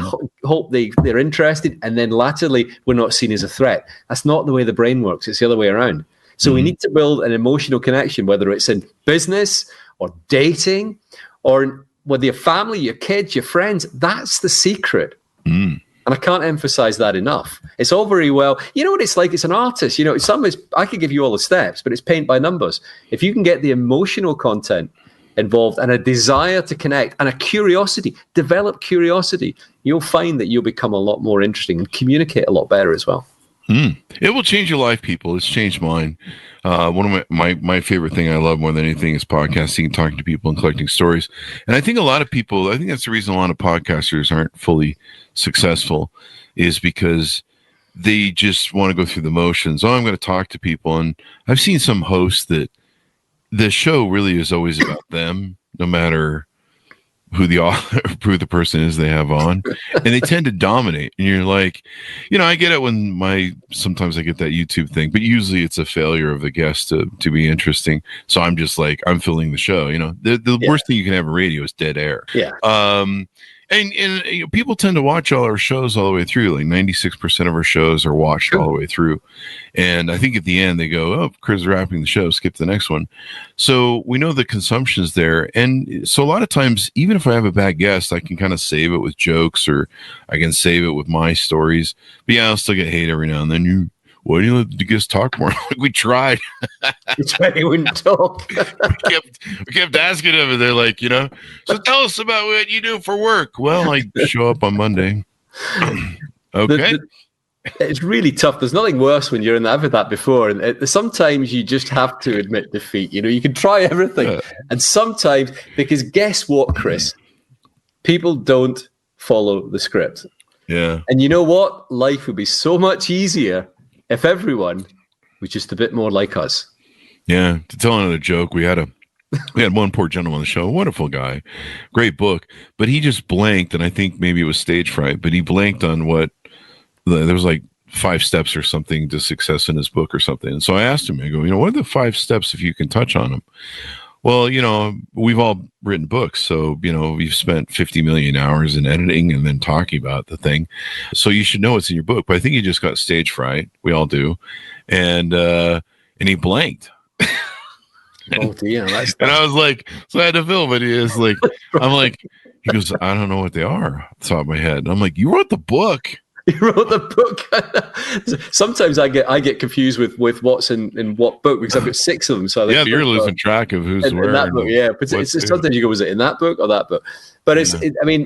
hope they're interested, and then latterly we're not seen as a threat. That's not the way the brain works. It's the other way around. So we need to build an emotional connection, whether it's in business or dating or with your family, your kids, your friends. That's the secret. And I can't emphasize that enough. It's all very well. You know what it's like? It's an artist. I could give you all the steps, but it's paint by numbers. If you can get the emotional content involved and a desire to connect and a curiosity, develop curiosity, you'll find that you'll become a lot more interesting and communicate a lot better as well. It will change your life, people. It's changed mine. One of my favorite thing I love more than anything is podcasting, talking to people and collecting stories. And I think that's the reason a lot of podcasters aren't fully successful, is because they just want to go through the motions. I'm going to talk to people. And I've seen some hosts that the show really is always about them, no matter who the person is they have on, and they tend to dominate. And you're like, I get it when sometimes I get that YouTube thing, but usually it's a failure of the guest to be interesting. So I'm just like, I'm filling the show. The worst thing you can have in radio is dead air. And people tend to watch all our shows all the way through. Like 96% of our shows are watched all the way through. And I think at the end they go, oh, Chris is wrapping the show, skip to the next one. So we know the consumption's there. And so a lot of times, even if I have a bad guest, I can kind of save it with jokes, or I can save it with my stories. But yeah, I'll still get hate every now and then. Why do you let the guests talk more? We tried. We tried, he wouldn't talk. we kept asking them, and they're like, so tell us about what you do for work. Well, I show up on Monday. Okay. It's really tough. There's nothing worse when you're in that. I've had that before. And sometimes you just have to admit defeat. You can try everything. And sometimes, because guess what, Chris? People don't follow the script. Yeah. And you know what? Life would be so much easier if everyone was just a bit more like us. Yeah. To tell another joke, we had one poor gentleman on the show, a wonderful guy, great book, but he just blanked, and I think maybe it was stage fright, but he blanked on there was like 5 steps or something to success in his book or something. And so I asked him, I go, what are the 5 steps if you can touch on them? Well, we've all written books, so, we've spent 50 million hours in editing and then talking about the thing. So you should know what's in your book. But I think he just got stage fright. We all do. And he blanked. Oh, dear. And I was like, so I had to film it. He goes, I don't know what they are off the top of my head. And I'm like, you wrote the book. You wrote the book. Sometimes I get confused with what's in what book, because I've got 6 of them. So you're losing track of who's where. In that book, yeah. But sometimes you go, was it in that book or that book? But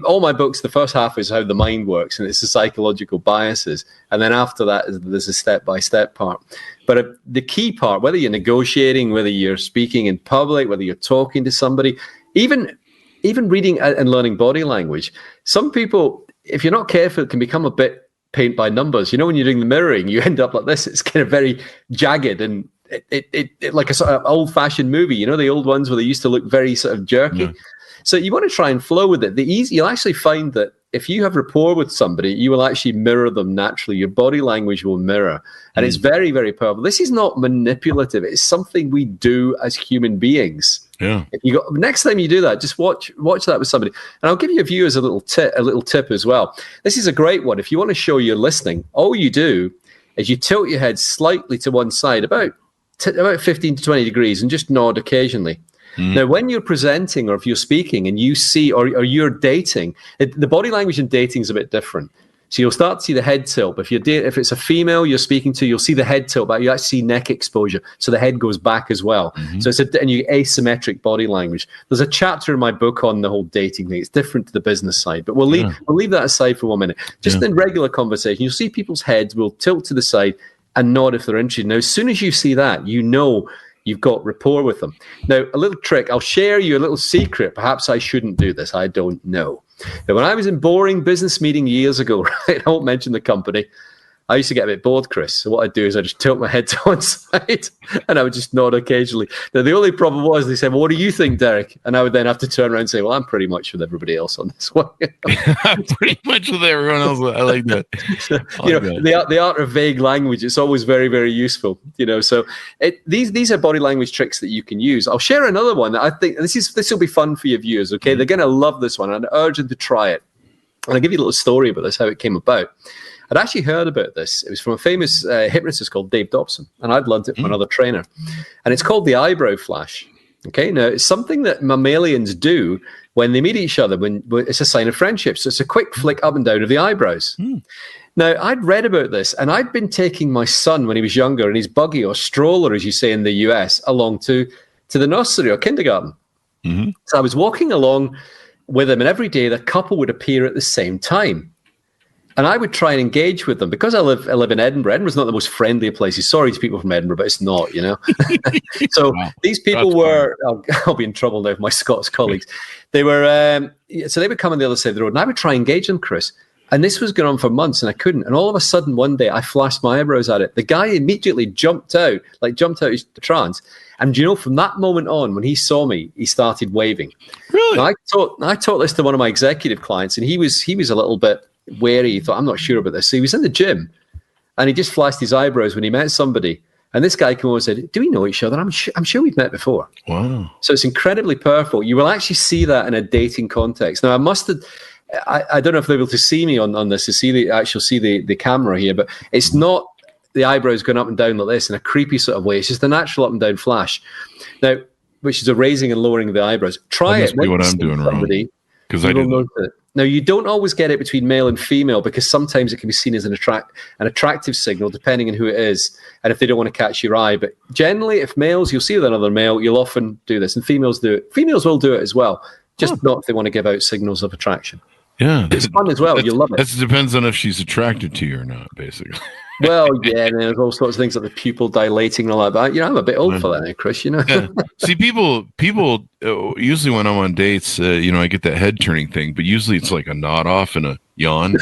all my books, the first half is how the mind works, and it's the psychological biases. And then after that, there's a step-by-step part. But the key part, whether you're negotiating, whether you're speaking in public, whether you're talking to somebody, even reading and learning body language, some people, if you're not careful, it can become a bit paint by numbers. When you're doing the mirroring, you end up like this. It's kind of very jagged, and it like a sort of old-fashioned movie. The old ones where they used to look very sort of jerky. Yeah. So you want to try and flow with it. You'll actually find that if you have rapport with somebody, you will actually mirror them naturally. Your body language will mirror. And it's very, very powerful. This is not manipulative. It's something we do as human beings. Yeah. Next time you do that, just watch that with somebody. And I'll give you viewers a little tip as well. This is a great one. If you want to show you're listening, all you do is you tilt your head slightly to one side, about 15 to 20 degrees, and just nod occasionally. Now, when you're presenting, or if you're speaking and you see, or you're dating, the body language in dating is a bit different. So you'll start to see the head tilt. But if it's a female you're speaking to, you'll see the head tilt back. You actually see neck exposure, so the head goes back as well. So and you asymmetric body language. There's a chapter in my book on the whole dating thing. It's different to the business side, but we'll leave that aside for 1 minute. Just in regular conversation, you'll see people's heads will tilt to the side and nod if they're interested. Now, as soon as you see that, you've got rapport with them. Now, a little trick. I'll share you a little secret. Perhaps I shouldn't do this. I don't know. Now, when I was in boring business meeting years ago, right, I won't mention the company, I used to get a bit bored, Chris. So what I'd do is I'd just tilt my head to one side and I would just nod occasionally. Now, the only problem was they said, well, what do you think, Derek? And I would then have to turn around and say, well, I'm pretty much with everybody else on this one. I'm pretty much with everyone else. I like that. The art of vague language, it's always very, very useful. So these are body language tricks that you can use. I'll share another one that I think this will be fun for your viewers. Okay, They're going to love this one, and I urge them to try it. And I'll give you a little story about this, how it came about. I'd actually heard about this. It was from a famous hypnotist called Dave Dobson, and I'd learned it from another trainer. And it's called the eyebrow flash. Okay, now it's something that mammalians do when they meet each other. When it's a sign of friendship. So it's a quick flick up and down of the eyebrows. Now, I'd read about this, and I'd been taking my son when he was younger in his buggy, or stroller, as you say in the US, along to the nursery or kindergarten. So I was walking along with him, and every day the couple would appear at the same time. And I would try and engage with them because I live in Edinburgh. Edinburgh's not the most friendly of places. Sorry to people from Edinburgh, but it's not, So these people were, I'll be in trouble now with my Scots colleagues. They were, so they would come on the other side of the road, and I would try and engage them, Chris. And this was going on for months, and I couldn't. And all of a sudden, one day, I flashed my eyebrows at it. The guy immediately jumped out his trance. And from that moment on, when he saw me, he started waving. Really? And I taught this to one of my executive clients, and he was a little bit wary. He thought, I'm not sure about this. So he was in the gym, and he just flashed his eyebrows when he met somebody. And this guy came over and said, do we know each other? I'm sure we've met before. Wow. So it's incredibly powerful. You will actually see that in a dating context. Now, I don't know if they're able to see me on this, to see the camera here, but it's not the eyebrows going up and down like this in a creepy sort of way. It's just a natural up and down flash. Now, which is a raising and lowering of the eyebrows. Try that must it. be what I'm doing wrong. Because I do it. Now, you don't always get it between male and female because sometimes it can be seen as an attractive signal depending on who it is and if they don't want to catch your eye. But generally, if males, you'll see with another male, you'll often do this. And females do it. Females will do it as well, just not if they want to give out signals of attraction. Yeah. It's fun as well. You'll love it. That depends on if she's attracted to you or not, basically. Well, yeah, and there's all sorts of things like the pupil dilating and all that. I'm a bit old for that now, Chris, Yeah. See, people usually when I'm on dates, I get that head turning thing, but usually it's like a nod off and a yawn.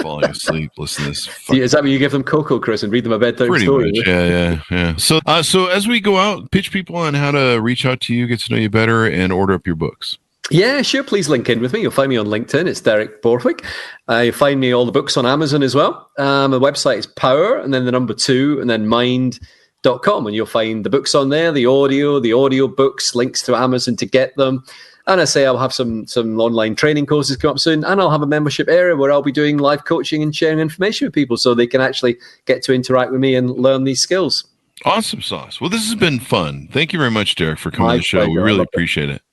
Falling asleep, listen to this. Is that when you give them cocoa, Chris, and read them a bedtime story? Pretty much, yeah. So as we go out, pitch people on how to reach out to you, get to know you better, and order up your books. Yeah, sure. Please link in with me. You'll find me on LinkedIn. It's Derek Borthwick. You'll find me all the books on Amazon as well. The website is power and then the number 2 and then mind.com. And you'll find the books on there, the audio books, links to Amazon to get them. And I say I'll have some online training courses come up soon. And I'll have a membership area where I'll be doing live coaching and sharing information with people so they can actually get to interact with me and learn these skills. Awesome sauce. Well, this has been fun. Thank you very much, Derek, for coming on the show. We really appreciate it.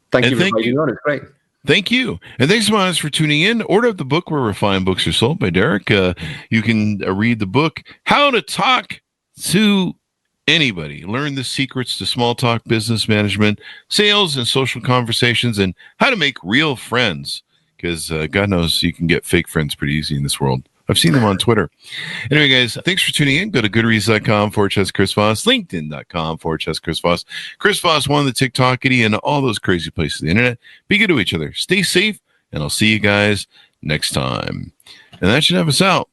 Thank you for inviting me on. It's great. Thank you. And thanks so much for tuning in. Order up the book where refined books are sold by Derek. You can read the book, How to Talk to Anybody. Learn the secrets to small talk, business management, sales, and social conversations, and how to make real friends. Because God knows you can get fake friends pretty easy in this world. I've seen them on Twitter. Anyway, guys, thanks for tuning in. Go to goodreads.com/Chris Voss, LinkedIn.com/Chris Voss. Chris Voss, one of the TikTokity, and all those crazy places on the internet. Be good to each other. Stay safe, and I'll see you guys next time. And that should have us out.